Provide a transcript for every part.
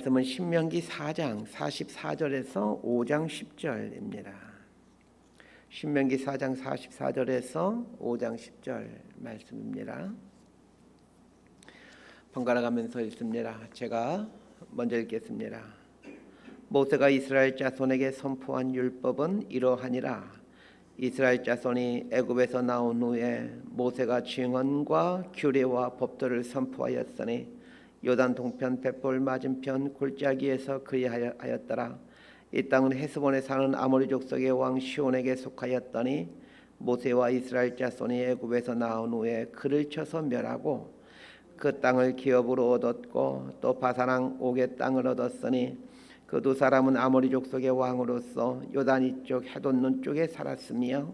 말씀은 신명기 4장 44절에서 5장 10절입니다. 신명기 4장 44절에서 5장 10절 말씀입니다. 번갈아 가면서 읽습니다. 제가 먼저 읽겠습니다. 모세가 이스라엘 자손에게 선포한 율법은 이러하니라. 이스라엘 자손이 애굽에서 나온 후에 모세가 증언과 규례와 법도를 선포하였으니 요단 동편 벳볼 맞은편 골짜기에서 그리하였더라. 이 땅은 헤스본에 사는 아모리 족속의 왕 시온에게 속하였더니 모세와 이스라엘 자손이 애굽에서 나온 후에 그를 쳐서 멸하고 그 땅을 기업으로 얻었고 또 바산왕 옥의 땅을 얻었으니 그 두 사람은 아모리 족속의 왕으로서 요단 이쪽 해돋는 쪽에 살았으며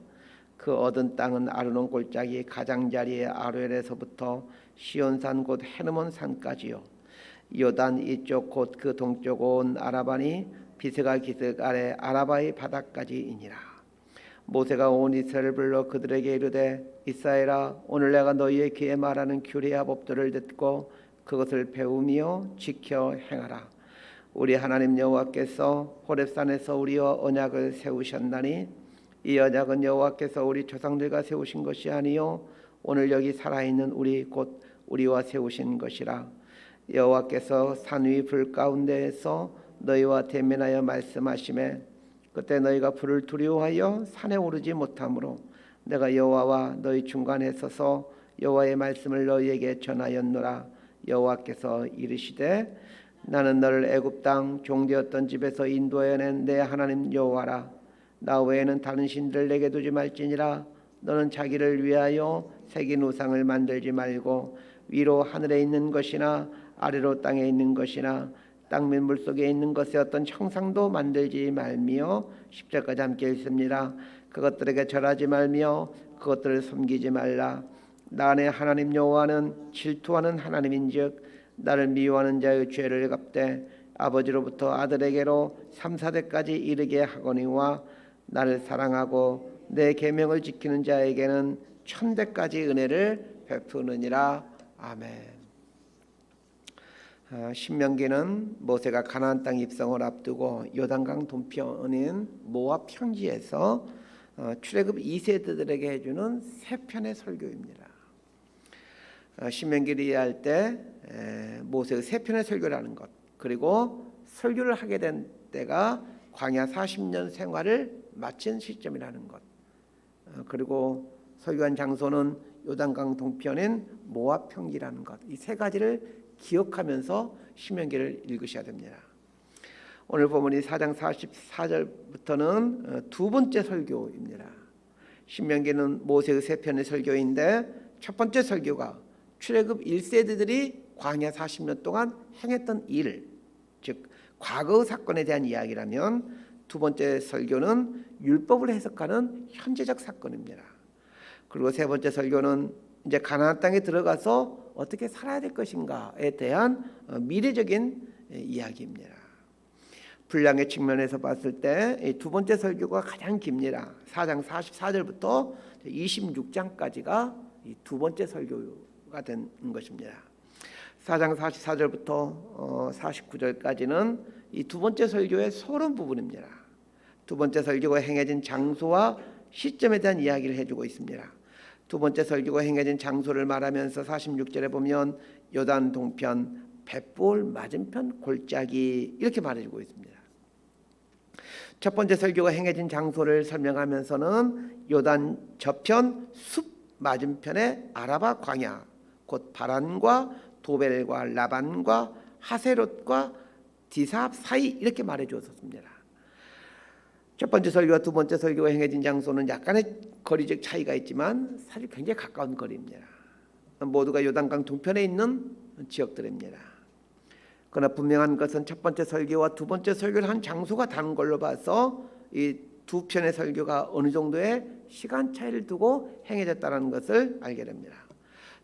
그 얻은 땅은 아르논 골짜기 가장자리의 아로엘에서부터 시온산 곧 헤르몬 산까지요. 요단 이쪽 곧 그 동쪽 온 아라바니 비스가 기슭 아래 아라바의 바다까지이니라. 모세가 온 이스라엘을 불러 그들에게 이르되 이스라엘아, 오늘 내가 너희의 귀에 말하는 규례와 법도를 듣고 그것을 배우며 지켜 행하라. 우리 하나님 여호와께서 호렙산에서 우리와 언약을 세우셨나니 이 언약은 여호와께서 우리 조상들과 세우신 것이 아니요 오늘 여기 살아있는 우리 곧 우리와 세우신 것이라. 여호와께서 산 위 불 가운데에서 너희와 대면하여 말씀하시매 그때 너희가 불을 두려워하여 산에 오르지 못하므로 내가 여호와와 너희 중간에 서서 여호와의 말씀을 너희에게 전하였노라. 여호와께서 이르시되 나는 너를 애굽 땅 종되었던 집에서 인도해낸 내 하나님 여호와라. 나 외에는 다른 신들을 내게 두지 말지니라. 너는 자기를 위하여 새긴 우상을 만들지 말고 위로 하늘에 있는 것이나 아래로 땅에 있는 것이나 땅 및 물속에 있는 것의 어떤 형상도 만들지 말며 10절까지 함께 읽습니다. 그것들에게 절하지 말며 그것들을 섬기지 말라. 나 내 하나님 여호와는 질투하는 하나님인즉 나를 미워하는 자의 죄를 갚되 아버지로부터 아들에게로 3, 4대까지 이르게 하거니와 나를 사랑하고 내 계명을 지키는 자에게는 1000대까지 은혜를 베푸느니라. 아멘. 신명기는 모세가 가나안 땅 입성을 앞두고 요단강 동편인 모압 평지에서 출애굽 2세대들에게 해주는 세 편의 설교입니다. 신명기를 이해할 때 모세의 세 편의 설교라는 것, 그리고 설교를 하게 된 때가 광야 40년 생활을 마친 시점이라는 것, 그리고 설교한 장소는 요단강 동편인 모압 평지라는 것, 이 세 가지를 기억하면서 신명기를 읽으셔야 됩니다. 오늘 본문이 4장 44절부터는 두 번째 설교입니다. 신명기는 모세의 세 편의 설교인데 첫 번째 설교가 출애굽 1세대들이 광야 40년 동안 행했던 일, 즉 과거의 사건에 대한 이야기라면 두 번째 설교는 율법을 해석하는 현재적 사건입니다. 그리고 세 번째 설교는 이제 가나안 땅에 들어가서 어떻게 살아야 될 것인가에 대한 미래적인 이야기입니다. 분량의 측면에서 봤을 때 두 번째 설교가 가장 깁니다. 4장 44절부터 26장까지가 두 번째 설교가 된 것입니다. 4장 44절부터 49절까지는 이 두 번째 설교의 서론 부분입니다. 두 번째 설교가 행해진 장소와 시점에 대한 이야기를 해주고 있습니다. 두 번째 설교가 행해진 장소를 말하면서 46절에 보면 요단 동편 벳볼 맞은편 골짜기 이렇게 말해주고 있습니다. 첫 번째 설교가 행해진 장소를 설명하면서는 요단 저편 숲 맞은편의 아라바 광야, 곧 바란과 도벨과 라반과 하세롯과 디사합 사이 이렇게 말해주었습니다. 첫 번째 설교와 두 번째 설교가 행해진 장소는 약간의 거리적 차이가 있지만 사실 굉장히 가까운 거리입니다. 모두가 요단강 동편에 있는 지역들입니다. 그러나 분명한 것은 첫 번째 설교와 두 번째 설교를 한 장소가 다른 걸로 봐서 이 두 편의 설교가 어느 정도의 시간 차이를 두고 행해졌다는 것을 알게 됩니다.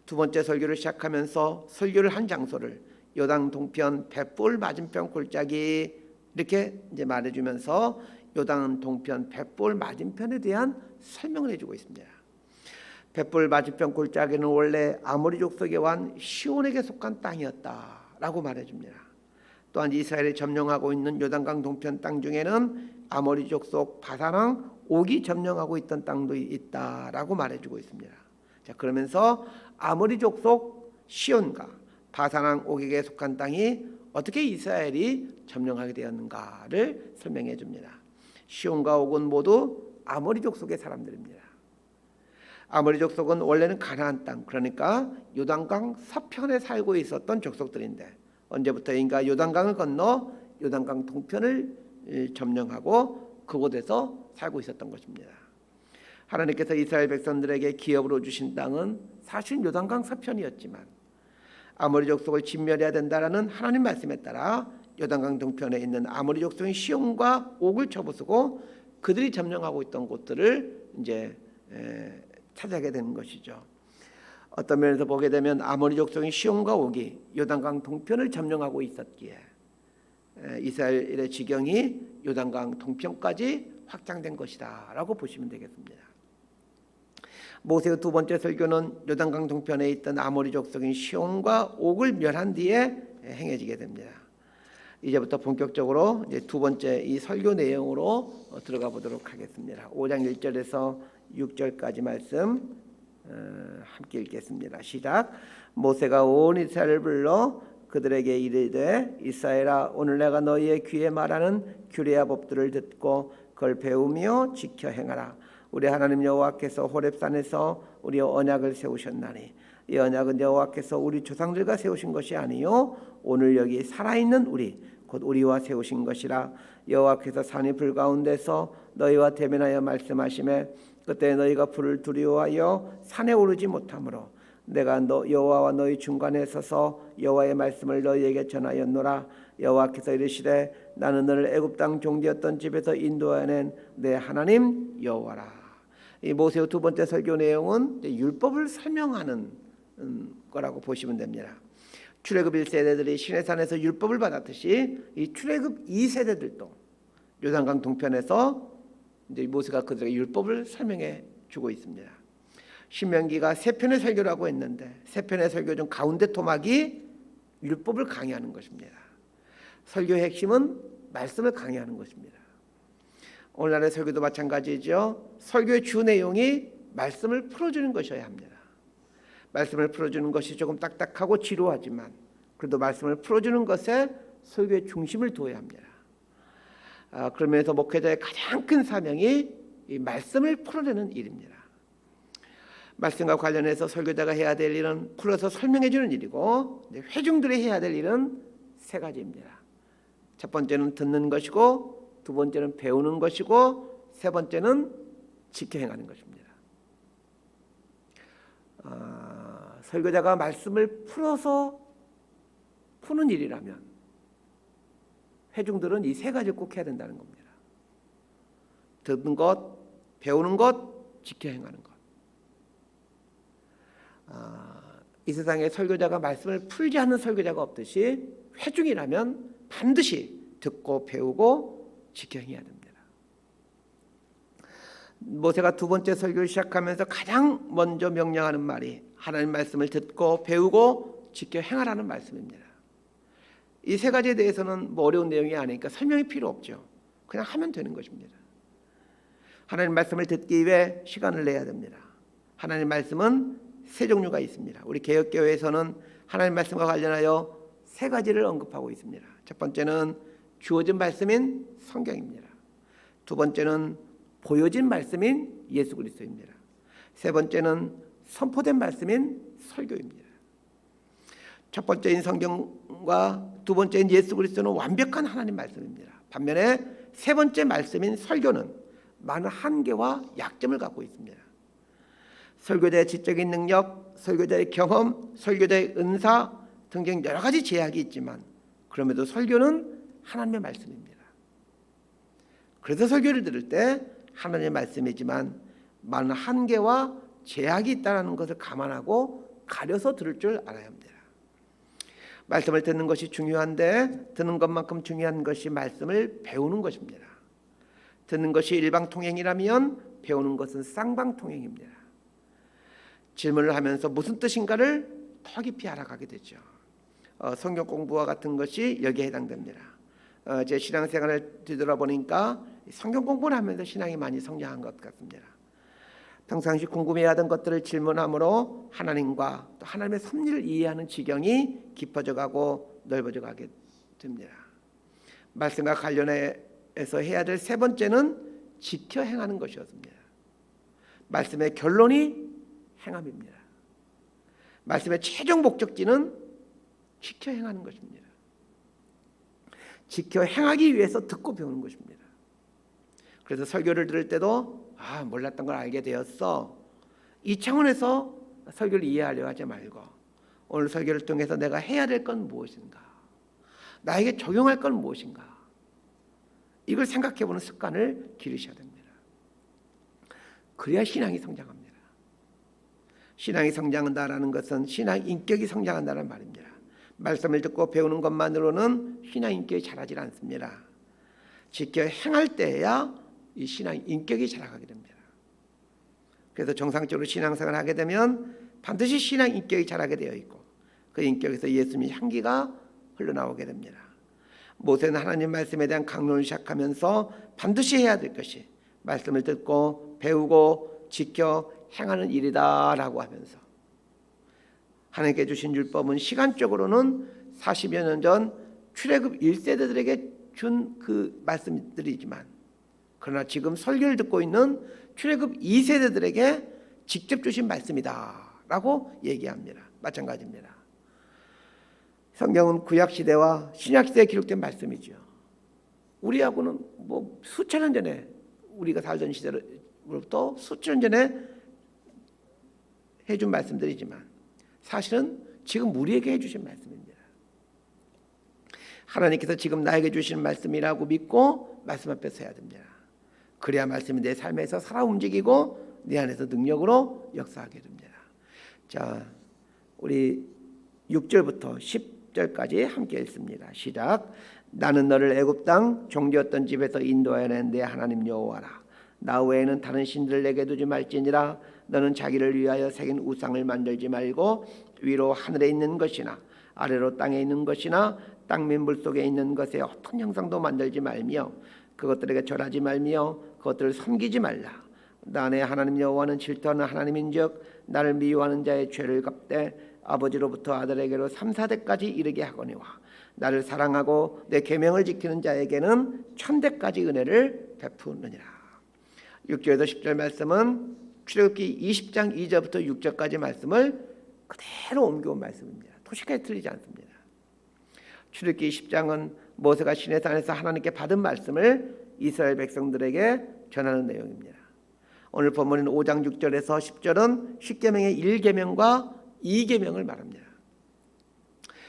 두 번째 설교를 시작하면서 설교를 한 장소를 요단 동편 벳볼 맞은편 골짜기 이렇게 이제 말해주면서 요단 동편 벳볼 맞은편에 대한 설명을 해주고 있습니다. 벳볼 맞은편 골짜기는 원래 아모리 족속의 왕 시온에게 속한 땅이었다라고 말해줍니다. 또한 이스라엘이 점령하고 있는 요단강 동편 땅 중에는 아모리 족속 바사랑 옥이 점령하고 있던 땅도 있다라고 말해주고 있습니다. 자, 그러면서 아모리 족속 시온과 바사랑 옥에게 속한 땅이 어떻게 이스라엘이 점령하게 되었는가를 설명해 줍니다. 시온과 옥은 모두 아모리 족속의 사람들입니다. 아모리 족속은 원래는 가나안 땅, 그러니까 요단강 서편에 살고 있었던 족속들인데 언제부터인가 요단강을 건너 요단강 동편을 점령하고 그곳에서 살고 있었던 것입니다. 하나님께서 이스라엘 백성들에게 기업으로 주신 땅은 사실 요단강 서편이었지만 아모리 족속을 진멸해야 된다라는 하나님 말씀에 따라 요단강 동편에 있는 아모리 족속인 시온과 옥을 쳐부수고 그들이 점령하고 있던 곳들을 이제 차지하게 되는 것이죠. 어떤 면에서 보게 되면 아모리 족속인 시온과 옥이 요단강 동편을 점령하고 있었기에 이스라엘의 지경이 요단강 동편까지 확장된 것이다라고 보시면 되겠습니다. 모세의 두 번째 설교는 요단강 동편에 있던 아모리 족속인 시온과 옥을 멸한 뒤에 행해지게 됩니다. 이제부터 본격적으로 이제 두 번째 이 설교 내용으로 들어가 보도록 하겠습니다. 5장 1절에서 6절까지 말씀 함께 읽겠습니다. 시작. 모세가 온 이스라엘을 불러 그들에게 이르되 이스라엘아 오늘 내가 너희의 귀에 말하는 규례와 법들을 듣고 그걸 배우며 지켜 행하라. 우리 하나님 여호와께서 호렙산에서 우리 언약을 세우셨나니 이 언약은 여호와께서 우리 조상들과 세우신 것이 아니요 오늘 여기 살아있는 우리 곧 우리와 세우신 것이라. 여호와께서 산이 불 가운데서 너희와 대면하여 말씀하시매 그때 너희가 불을 두려워하여 산에 오르지 못하므로 내가 여호와와 너희 중간에 서서 여호와의 말씀을 너희에게 전하였노라. 여호와께서 이르시되 나는 너를 애굽 땅 종되었던 집에서 인도하여낸 내 하나님 여호와라. 이 모세의 두 번째 설교 내용은 율법을 설명하는 거라고 보시면 됩니다. 출애굽 1세대들이 시내산에서 율법을 받았듯이 이 출애굽 2세대들도 요단강 동편에서 이제 모세가 그들에게 율법을 설명해 주고 있습니다. 신명기가 세 편의 설교를 하고 있는데 세 편의 설교 중 가운데 토막이 율법을 강의하는 것입니다. 설교의 핵심은 말씀을 강의하는 것입니다. 오늘날의 설교도 마찬가지죠. 설교의 주 내용이 말씀을 풀어주는 것이어야 합니다. 말씀을 풀어주는 것이 조금 딱딱하고 지루하지만 그래도 말씀을 풀어주는 것에 설교의 중심을 두어야 합니다. 그러면서 목회자의 가장 큰 사명이 이 말씀을 풀어내는 일입니다. 말씀과 관련해서 설교자가 해야 될 일은 풀어서 설명해 주는 일이고 회중들이 해야 될 일은 세 가지입니다. 첫 번째는 듣는 것이고 두 번째는 배우는 것이고 세 번째는 지켜 행하는 것입니다. 설교자가 말씀을 풀어서 푸는 일이라면 회중들은 이 세 가지를 꼭 해야 된다는 겁니다. 듣는 것, 배우는 것, 지켜 행하는 것. 이 세상에 설교자가 말씀을 풀지 않는 설교자가 없듯이 회중이라면 반드시 듣고 배우고 지켜 행해야 됩니다. 모세가 두 번째 설교를 시작하면서 가장 먼저 명령하는 말이 하나님 말씀을 듣고 배우고 지켜 행하라는 말씀입니다. 이 세 가지에 대해서는 뭐 어려운 내용이 아니니까 설명이 필요 없죠. 그냥 하면 되는 것입니다. 하나님 말씀을 듣기 위해 시간을 내야 됩니다. 하나님 말씀은 세 종류가 있습니다. 우리 개혁교회에서는 하나님 말씀과 관련하여 세 가지를 언급하고 있습니다. 첫 번째는 주어진 말씀인 성경입니다. 두 번째는 보여진 말씀인 예수 그리스도입니다. 세 번째는 선포된 말씀인 설교입니다. 첫 번째인 성경과 두 번째인 예수 그리스도는 완벽한 하나님 말씀입니다. 반면에 세 번째 말씀인 설교는 많은 한계와 약점을 갖고 있습니다. 설교자의 지적인 능력, 설교자의 경험, 설교자의 은사 등등 여러 가지 제약이 있지만 그럼에도 설교는 하나님의 말씀입니다. 그래서 설교를 들을 때 하나님의 말씀이지만 많은 한계와 제약이 있다는 것을 감안하고 가려서 들을 줄 알아야 합니다. 말씀을 듣는 것이 중요한데 듣는 것만큼 중요한 것이 말씀을 배우는 것입니다. 듣는 것이 일방통행이라면 배우는 것은 쌍방통행입니다. 질문을 하면서 무슨 뜻인가를 더 깊이 알아가게 되죠. 성경 공부와 같은 것이 여기에 해당됩니다. 제 신앙생활을 뒤돌아보니까 성경 공부를 하면서 신앙이 많이 성장한 것 같습니다. 평상시 궁금해하던 것들을 질문함으로 하나님과 또 하나님의 섭리를 이해하는 지경이 깊어져 가고 넓어져 가게 됩니다. 말씀과 관련해서 해야 될 세 번째는 지켜 행하는 것이었습니다. 말씀의 결론이 행함입니다. 말씀의 최종 목적지는 지켜 행하는 것입니다. 지켜 행하기 위해서 듣고 배우는 것입니다. 그래서 설교를 들을 때도 몰랐던 걸 알게 되었어. 이 차원에서 설교를 이해하려고 하지 말고 오늘 설교를 통해서 내가 해야 될 건 무엇인가? 나에게 적용할 건 무엇인가? 이걸 생각해보는 습관을 기르셔야 됩니다. 그래야 신앙이 성장합니다. 신앙이 성장한다라는 것은 신앙 인격이 성장한다는 말입니다. 말씀을 듣고 배우는 것만으로는 신앙 인격이 자라지 않습니다. 지켜 행할 때야 이 신앙 인격이 자라가게 됩니다. 그래서 정상적으로 신앙생활을 하게 되면 반드시 신앙 인격이 자라게 되어 있고 그 인격에서 예수님의 향기가 흘러나오게 됩니다. 모세는 하나님 말씀에 대한 강론을 시작하면서 반드시 해야 될 것이 말씀을 듣고 배우고 지켜 행하는 일이다라고 하면서 하나님께 주신 율법은 시간적으로는 40여 년 전 출애굽 1세대들에게 준 그 말씀들이지만 그러나 지금 설교를 듣고 있는 출애굽 2세대들에게 직접 주신 말씀이다라고 얘기합니다. 마찬가지입니다. 성경은 구약시대와 신약시대에 기록된 말씀이죠. 우리하고는 수천 년 전에 우리가 살던 시대로부터 수천 년 전에 해준 말씀들이지만 사실은 지금 우리에게 해주신 말씀입니다. 하나님께서 지금 나에게 주시는 말씀이라고 믿고 말씀 앞에 서야 됩니다. 그래야 말씀이 내 삶에서 살아 움직이고 내 안에서 능력으로 역사하게 됩니다. 자, 우리 6절부터 10절까지 함께 읽습니다. 시작. 나는 너를 애굽 땅 종되었던 집에서 인도하여 낸 내 하나님 여호와라. 나 외에는 다른 신들을 내게 두지 말지니라. 너는 자기를 위하여 새긴 우상을 만들지 말고 위로 하늘에 있는 것이나 아래로 땅에 있는 것이나 땅 및 물속에 있는 것에 어떤 형상도 만들지 말며 그것들에게 절하지 말며 그것들을 섬기지 말라. 나의 하나님 여호와는 질투하는 하나님인즉 나를 미워하는 자의 죄를 갚되 아버지로부터 아들에게로 3, 4대까지 이르게 하거니와 나를 사랑하고 내 계명을 지키는 자에게는 1000대까지 은혜를 베푸느니라. 6절에서 10절 말씀은 출애굽기 20장 2절부터 6절까지 말씀을 그대로 옮겨온 말씀입니다. 토식하게 틀리지 않습니다. 출애굽기 10장은 모세가 시내산에서 하나님께 받은 말씀을 이스라엘 백성들에게 전하는 내용입니다. 오늘 본문인 5장 6절에서 10절은 십계명의 1계명과 2계명을 말합니다.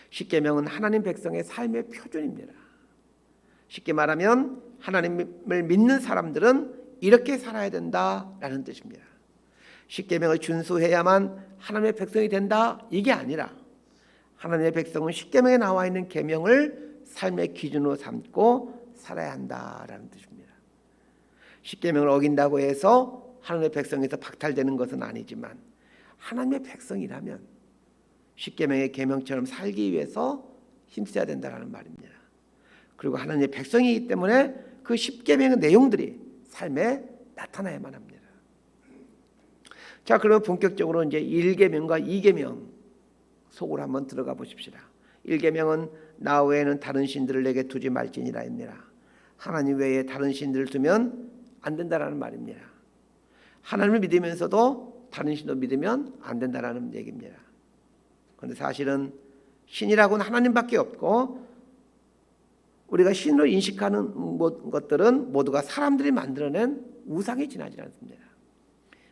십계명은 하나님 백성의 삶의 표준입니다. 쉽게 말하면 하나님을 믿는 사람들은 이렇게 살아야 된다라는 뜻입니다. 십계명을 준수해야만 하나님의 백성이 된다 이게 아니라 하나님의 백성은 십계명에 나와 있는 계명을 삶의 기준으로 삼고 살아야 한다라는 뜻입니다. 십계명을 어긴다고 해서 하나님의 백성에서 박탈되는 것은 아니지만 하나님의 백성이라면 십계명의 계명처럼 살기 위해서 힘써야 된다는 말입니다. 그리고 하나님의 백성이기 때문에 그 십계명의 내용들이 삶에 나타나야만 합니다. 자, 그러면 본격적으로 이제 1계명과 2계명 속으로 한번 들어가 보십시다. 1계명은 나 외에는 다른 신들을 내게 두지 말지니라 했니라. 하나님 외에 다른 신들을 두면 안 된다라는 말입니다. 하나님을 믿으면서도 다른 신도 믿으면 안 된다라는 얘기입니다. 그런데 사실은 신이라고는 하나님밖에 없고 우리가 신으로 인식하는 것들은 모두가 사람들이 만들어낸 우상에 지나지 않습니다.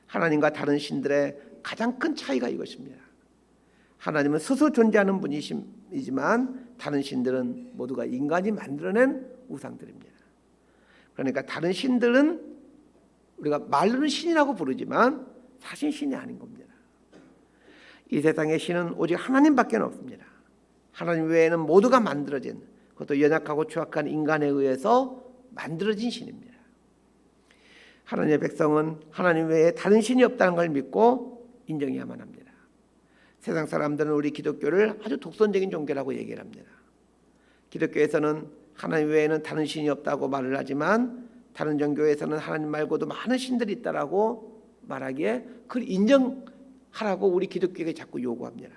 하나님과 다른 신들의 가장 큰 차이가 이것입니다. 하나님은 스스로 존재하는 분이지만 다른 신들은 모두가 인간이 만들어낸 우상들입니다. 그러니까 다른 신들은 우리가 말로는 신이라고 부르지만 사실 신이 아닌 겁니다. 이 세상의 신은 오직 하나님밖에 없습니다. 하나님 외에는 모두가 만들어진, 그것도 연약하고 추악한 인간에 의해서 만들어진 신입니다. 하나님의 백성은 하나님 외에 다른 신이 없다는 걸 믿고 인정해야만 합니다. 세상 사람들은 우리 기독교를 아주 독선적인 종교라고 얘기를 합니다. 기독교에서는 하나님 외에는 다른 신이 없다고 말을 하지만 다른 종교에서는 하나님 말고도 많은 신들이 있다라고 말하기에 그걸 인정하라고 우리 기독교에게 자꾸 요구합니다.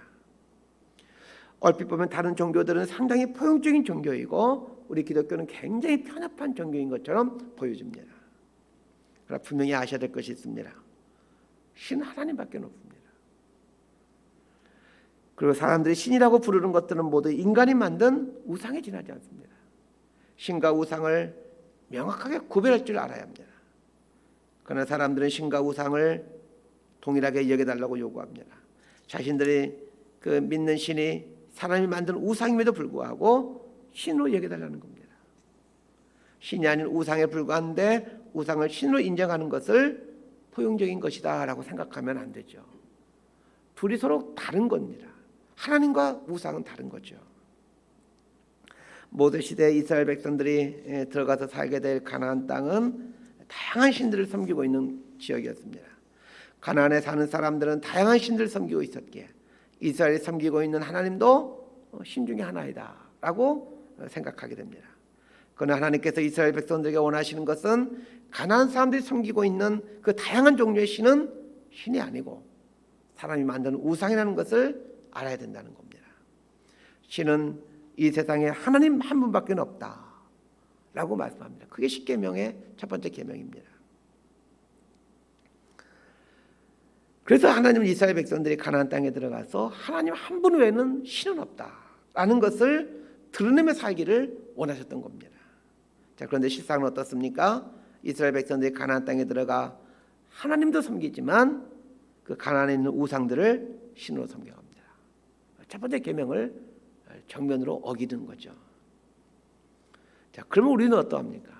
얼핏 보면 다른 종교들은 상당히 포용적인 종교이고 우리 기독교는 굉장히 편협한 종교인 것처럼 보여집니다. 그러나 분명히 아셔야 될 것이 있습니다. 신은 하나님밖에 없습니다. 그리고 사람들이 신이라고 부르는 것들은 모두 인간이 만든 우상에 지나지 않습니다. 신과 우상을 명확하게 구별할 줄 알아야 합니다. 그러나 사람들은 신과 우상을 동일하게 여겨달라고 요구합니다. 자신들이 그 믿는 신이 사람이 만든 우상임에도 불구하고 신으로 여겨달라는 겁니다. 신이 아닌 우상에 불과한데 우상을 신으로 인정하는 것을 포용적인 것이다 라고 생각하면 안 되죠. 둘이 서로 다른 겁니다. 하나님과 우상은 다른 거죠. 모세 시대 이스라엘 백성들이 들어가서 살게 될 가나안 땅은 다양한 신들을 섬기고 있는 지역이었습니다. 가나안에 사는 사람들은 다양한 신들을 섬기고 있었기에 이스라엘이 섬기고 있는 하나님도 신 중에 하나이다 라고 생각하게 됩니다. 그러나 하나님께서 이스라엘 백성들에게 원하시는 것은 가나안 사람들이 섬기고 있는 그 다양한 종류의 신은 신이 아니고 사람이 만든 우상이라는 것을 알아야 된다는 겁니다. 신은 이 세상에 하나님 한 분밖에 없다라고 말씀합니다. 그게 십계명의 첫 번째 계명입니다. 그래서 하나님은 이스라엘 백성들이 가나안 땅에 들어가서 하나님 한 분 외에는 신은 없다라는 것을 드러내며 살기를 원하셨던 겁니다. 자, 그런데 실상은 어떻습니까? 이스라엘 백성들이 가나안 땅에 들어가 하나님도 섬기지만 그 가나안에 있는 우상들을 신으로 섬겨갑니다. 첫 번째 계명을 정면으로 어기는 거죠. 자, 그러면 우리는 어떠합니까?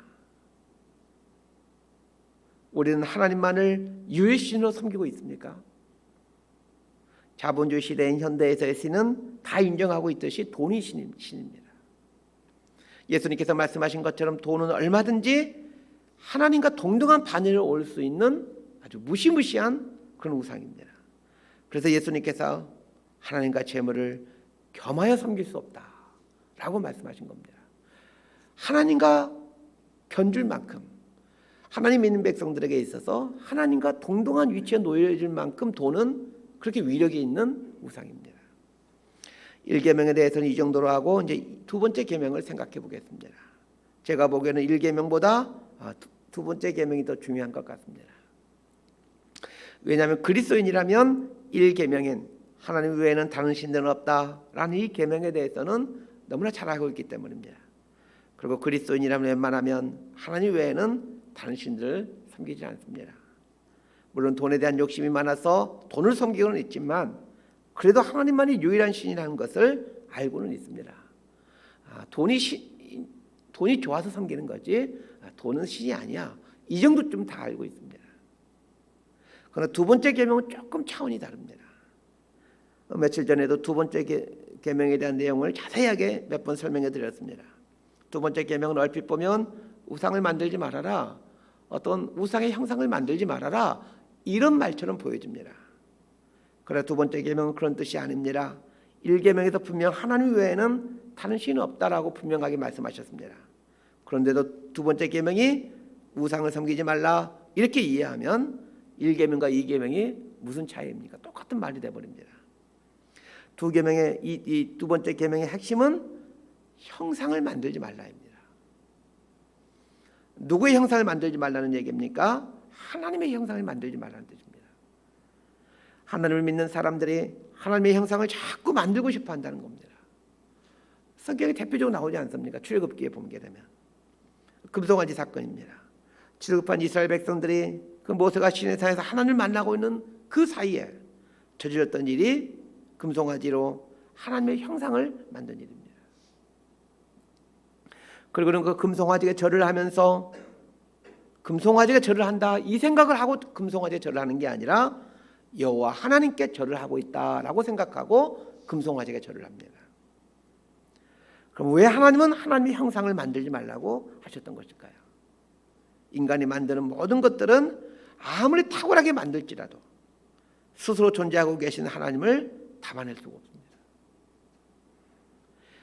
우리는 하나님만을 유일의 신으로 섬기고 있습니까? 자본주의 시대인 현대에서의 신은 다 인정하고 있듯이 돈이 신입니다. 예수님께서 말씀하신 것처럼 돈은 얼마든지 하나님과 동등한 반열에 올 수 있는 아주 무시무시한 그런 우상입니다. 그래서 예수님께서 하나님과 재물을 겸하여 섬길 수 없다라고 말씀하신 겁니다. 하나님과 견줄 만큼 하나님 믿는 백성들에게 있어서 하나님과 동등한 위치에 놓여질 만큼 돈은 그렇게 위력이 있는 우상입니다. 1계명에 대해서는 이 정도로 하고 이제 두 번째 계명을 생각해 보겠습니다. 제가 보기에는 1계명보다 두 번째 계명이 더 중요한 것 같습니다. 왜냐하면 그리스도인이라면 1계명인 하나님 외에는 다른 신들은 없다라는 이 계명에 대해서는 너무나 잘 알고 있기 때문입니다. 그리고 그리스도인이라면 웬만하면 하나님 외에는 다른 신들을 섬기지 않습니다. 물론 돈에 대한 욕심이 많아서 돈을 섬기고는 있지만 그래도 하나님만이 유일한 신이라는 것을 알고는 있습니다. 돈이 좋아서 섬기는 거지 돈은 신이 아니야. 이 정도쯤 다 알고 있습니다. 그러나 두 번째 계명은 조금 차원이 다릅니다. 며칠 전에도 두 번째 계명에 대한 내용을 자세하게 몇 번 설명해 드렸습니다. 두 번째 계명은 얼핏 보면 우상을 만들지 말아라, 어떤 우상의 형상을 만들지 말아라 이런 말처럼 보여집니다. 그러나 두 번째 계명은 그런 뜻이 아닙니다. 1계명에서 분명 하나님 외에는 다른 신은 없다라고 분명하게 말씀하셨습니다. 그런데도 두 번째 계명이 우상을 섬기지 말라 이렇게 이해하면 1계명과 2계명이 무슨 차이입니까? 똑같은 말이 되어버립니다. 두 계명의 이 두 번째 계명의 핵심은 형상을 만들지 말라입니다. 누구의 형상을 만들지 말라는 얘기입니까? 하나님의 형상을 만들지 말라는 뜻입니다. 하나님을 믿는 사람들이 하나님의 형상을 자꾸 만들고 싶어 한다는 겁니다. 성경에 대표적으로 나오지 않습니까? 출애굽기에 보게 되면 금송아지 사건입니다. 출애굽한 이스라엘 백성들이 그 모세가 시내산에서 하나님을 만나고 있는 그 사이에 저질렀던 일이 금송아지로 하나님의 형상을 만든 일입니다. 그리고는 그 금송아지가 절을 하면서 금송아지가 절을 한다 이 생각을 하고 금송아지가 절을 하는 게 아니라 여호와 하나님께 절을 하고 있다라고 생각하고 금송아지가 절을 합니다. 그럼 왜 하나님은 하나님의 형상을 만들지 말라고 하셨던 것일까요? 인간이 만드는 모든 것들은 아무리 탁월하게 만들지라도 스스로 존재하고 계신 하나님을 담아낼 수가 없습니다.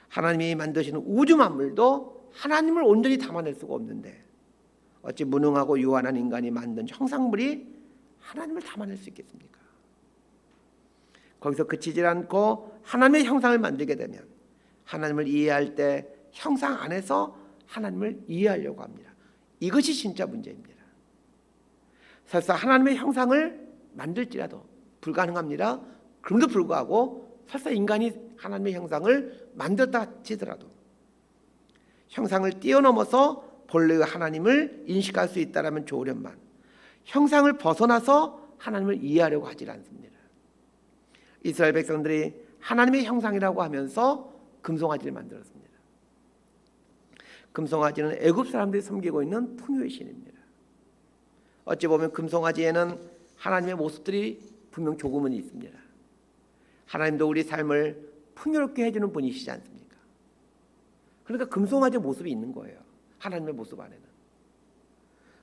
하나님이 만드시는 우주 만물도 하나님을 온전히 담아낼 수가 없는데 어찌 무능하고 유한한 인간이 만든 형상물이 하나님을 담아낼 수 있겠습니까? 거기서 그치지 않고 하나님의 형상을 만들게 되면 하나님을 이해할 때 형상 안에서 하나님을 이해하려고 합니다. 이것이 진짜 문제입니다. 설사 하나님의 형상을 만들지라도 불가능합니다. 그럼에도 불구하고 설사 인간이 하나님의 형상을 만들었다 치더라도 형상을 뛰어넘어서 본래의 하나님을 인식할 수 있다라면 좋으련만 형상을 벗어나서 하나님을 이해하려고 하지 않습니다. 이스라엘 백성들이 하나님의 형상이라고 하면서 금송아지를 만들었습니다. 금송아지는 애굽 사람들이 섬기고 있는 풍요의 신입니다. 어찌 보면 금송아지에는 하나님의 모습들이 분명 조금은 있습니다. 하나님도 우리 삶을 풍요롭게 해주는 분이시지 않습니까? 그러니까 금송아지 모습이 있는 거예요. 하나님의 모습 안에는.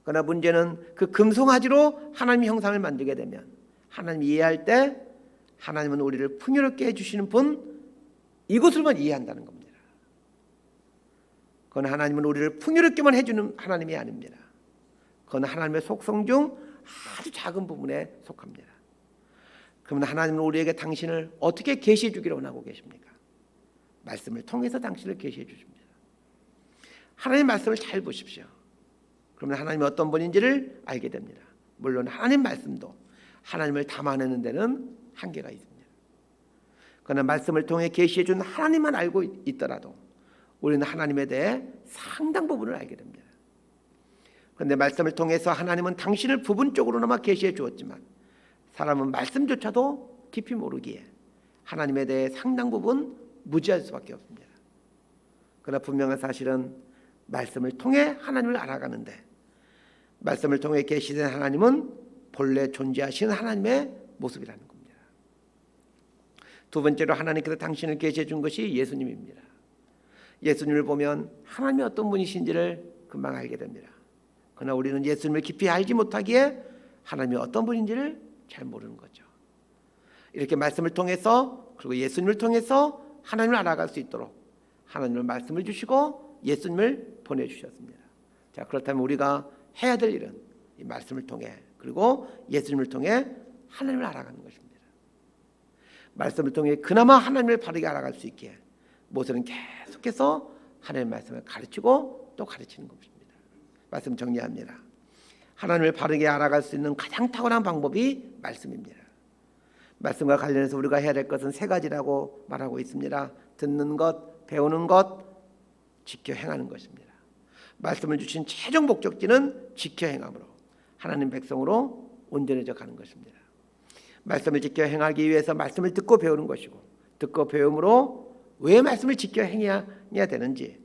그러나 문제는 그 금송아지로 하나님의 형상을 만들게 되면 하나님 이해할 때 하나님은 우리를 풍요롭게 해주시는 분, 이것을만 이해한다는 겁니다. 그건 하나님은 우리를 풍요롭게만 해주는 하나님이 아닙니다. 그건 하나님의 속성 중 아주 작은 부분에 속합니다. 그러면 하나님은 우리에게 당신을 어떻게 계시해 주기를 원하고 계십니까? 말씀을 통해서 당신을 계시해 주십니다. 하나님의 말씀을 잘 보십시오. 그러면 하나님이 어떤 분인지를 알게 됩니다. 물론 하나님 말씀도 하나님을 담아내는 데는 한계가 있습니다. 그러나 말씀을 통해 계시해 준 하나님만 알고 있더라도 우리는 하나님에 대해 상당 부분을 알게 됩니다. 그런데 말씀을 통해서 하나님은 당신을 부분적으로나마 계시해 주었지만 사람은 말씀조차도 깊이 모르기에 하나님에 대해 상당 부분 무지할 수밖에 없습니다. 그러나 분명한 사실은 말씀을 통해 하나님을 알아가는데 말씀을 통해 계시된 하나님은 본래 존재하시는 하나님의 모습이라는 겁니다. 두 번째로 하나님께서 당신을 계시해 준 것이 예수님입니다. 예수님을 보면 하나님이 어떤 분이신지를 금방 알게 됩니다. 그러나 우리는 예수님을 깊이 알지 못하기에 하나님이 어떤 분인지를 잘 모르는 거죠. 이렇게 말씀을 통해서 그리고 예수님을 통해서 하나님을 알아갈 수 있도록 하나님은 말씀을 주시고 예수님을 보내주셨습니다. 자, 그렇다면 우리가 해야 될 일은 이 말씀을 통해 그리고 예수님을 통해 하나님을 알아가는 것입니다. 말씀을 통해 그나마 하나님을 바르게 알아갈 수 있게 모세는 계속해서 하나님의 말씀을 가르치고 또 가르치는 것입니다. 말씀 정리합니다. 하나님을 바르게 알아갈 수 있는 가장 탁월한 방법이 말씀입니다. 말씀과 관련해서 우리가 해야 될 것은 세 가지라고 말하고 있습니다. 듣는 것, 배우는 것, 지켜 행하는 것입니다. 말씀을 주신 최종 목적지는 지켜 행함으로 하나님 백성으로 온전해져 가는 것입니다. 말씀을 지켜 행하기 위해서 말씀을 듣고 배우는 것이고 듣고 배움으로 왜 말씀을 지켜 행해야 되는지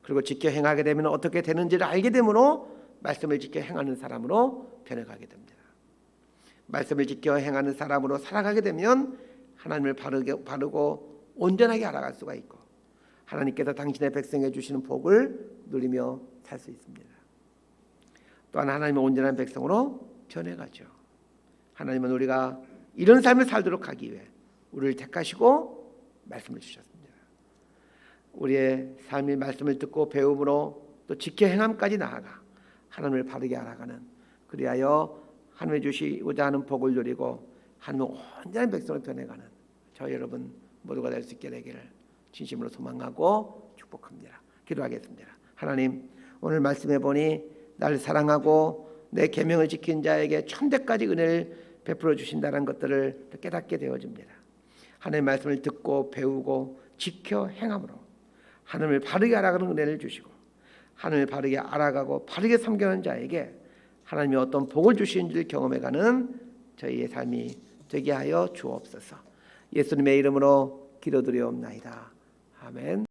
그리고 지켜 행하게 되면 어떻게 되는지를 알게 되므로 말씀을 지켜 행하는 사람으로 변해가게 됩니다. 말씀을 지켜 행하는 사람으로 살아가게 되면 하나님을 바르고 온전하게 알아갈 수가 있고 하나님께서 당신의 백성에 주시는 복을 누리며 살 수 있습니다. 또한 하나님의 온전한 백성으로 변해가죠. 하나님은 우리가 이런 삶을 살도록 하기 위해 우리를 택하시고 말씀을 주셨습니다. 우리의 삶이 말씀을 듣고 배움으로 또 지켜 행함까지 나아가 하나님을 바르게 알아가는 그리하여 하나님이 주시고자 하는 복을 누리고 하나님의 온전한 백성으로 변해가는 저 여러분 모두가 될 수 있게 되기를 진심으로 소망하고 축복합니다. 기도하겠습니다. 하나님, 오늘 말씀해 보니 나를 사랑하고 내 계명을 지킨 자에게 천대까지 은혜를 베풀어 주신다는 것들을 깨닫게 되어집니다. 하나님의 말씀을 듣고 배우고 지켜 행함으로 하나님을 바르게 알아가는 은혜를 주시고 하나님을 바르게 알아가고 바르게 섬기는 자에게 하나님이 어떤 복을 주시는지를 경험해가는 저희의 삶이 되게 하여 주옵소서. 예수님의 이름으로 기도드리옵나이다. 아멘.